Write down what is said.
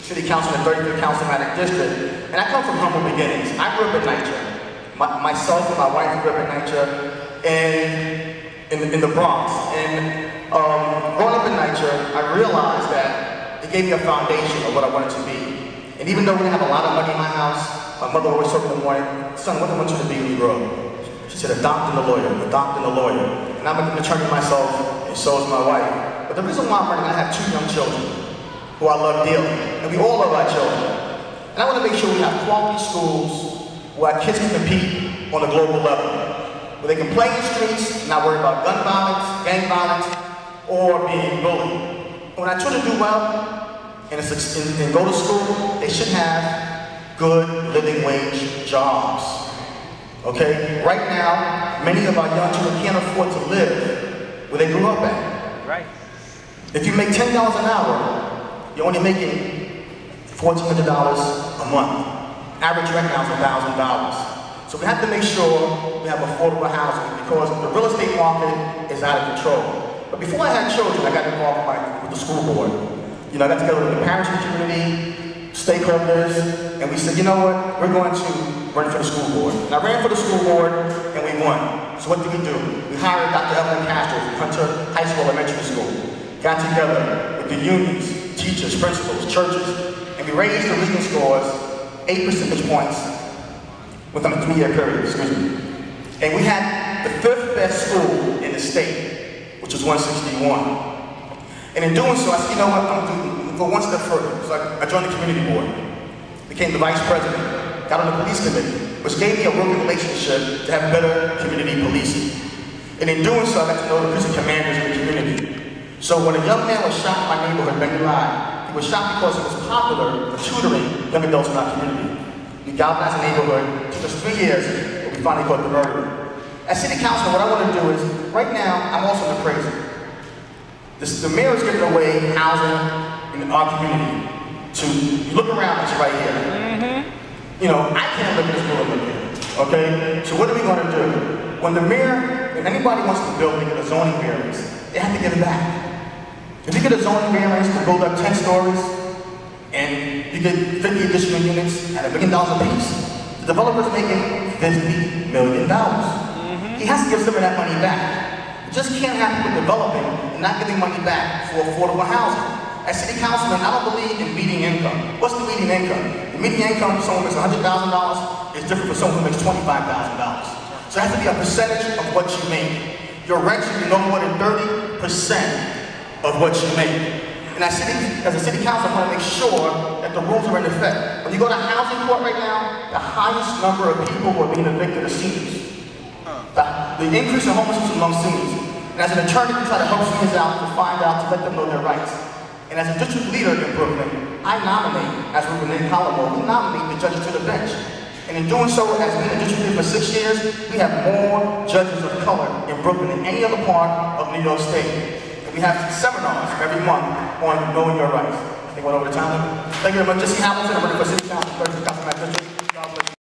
city council in the 35th Councilmatic District, and I come from humble beginnings. I grew up in NYCHA. Myself and my wife grew up in NYCHA in the Bronx. And growing up in NYCHA, I realized that it gave me a foundation of what I wanted to be. And even though we didn't have a lot of money in my house, my mother always told me in the morning, son, what do I want you to be when you grow up? She said, a doctor and a lawyer, a doctor and a lawyer. And I'm an attorney myself, and so is my wife. But the reason why I'm running, I have 2 young children who I love dearly. And we all love our children. And I want to make sure we have quality schools where our kids can compete on a global level. Where they can play in the streets, not worry about gun violence, gang violence, or being bullied. When our children do well and go to school, they should have good living wage jobs. Okay? Right now, many of our young children can't afford to live where they grew up at. Right. If you make $10 an hour, you're only making $1,400 a month. Average rent now is $1,000. So we have to make sure we have affordable housing because the real estate market is out of control. But before I had children, I got involved with the school board. You know, I got together with the parents of the community, stakeholders, and we said, you know what, we're going to run for the school board. And I ran for the school board, and we won. So what did we do? We hired Dr. Evelyn Castro from Hunter High School Elementary School. Got together with the unions, teachers, principals, churches, and we raised the reading scores 8 percentage points within a 3-year period, excuse me. And we had the 5th best school in the state, which was 161. And in doing so, I said, you know what, I'm going to go one step further. So I joined the community board, became the vice president, got on the police committee, which gave me a working relationship to have better community policing. And in doing so, I got to know the prison commanders in the community. So when a young man was shot in my neighborhood, Benny Lai, he was shot because it was popular for tutoring young adults in our community. We galvanized the neighborhood. It took us 3 years, but we finally caught the murderer. As city council, what I want to do is, right now, I'm also in the prison. The mayor is giving away housing in our community you look around, it's right here. Mm-hmm. You know, I can't live in this building here, okay? So what are we going to do? When the mayor, if anybody wants to build, they get a zoning variance, they have to give it back. If you get a zoning variance to build up 10 stories, and you get 50 additional units at $1 million a piece, the developer's making $50 million. Mm-hmm. He has to give some of that money back. It just can't happen with developing and not giving money back for affordable housing. As city councilman, I don't believe in median income. What's the median income? The median income for someone who makes $100,000 is different from someone who makes $25,000. So it has to be a percentage of what you make. Your rent should be no more than 30% of what you make. And as a city council, I want to make sure that the rules are in effect. When you go to housing court right now, the highest number of people who are being evicted are seniors. The increase in homelessness among seniors. And as an attorney, we try to help seniors out to find out, to let them know their rights. And as a district leader in Brooklyn, I nominate, as we've been in Colorado, we nominate the judges to the bench. And in doing so, as being a district leader for 6 years, we have more judges of color in Brooklyn than any other part of New York State. And we have seminars every month on knowing your rights. I think I went over the time. Thank you very much. Jesse Hamilton, I'm running for city council.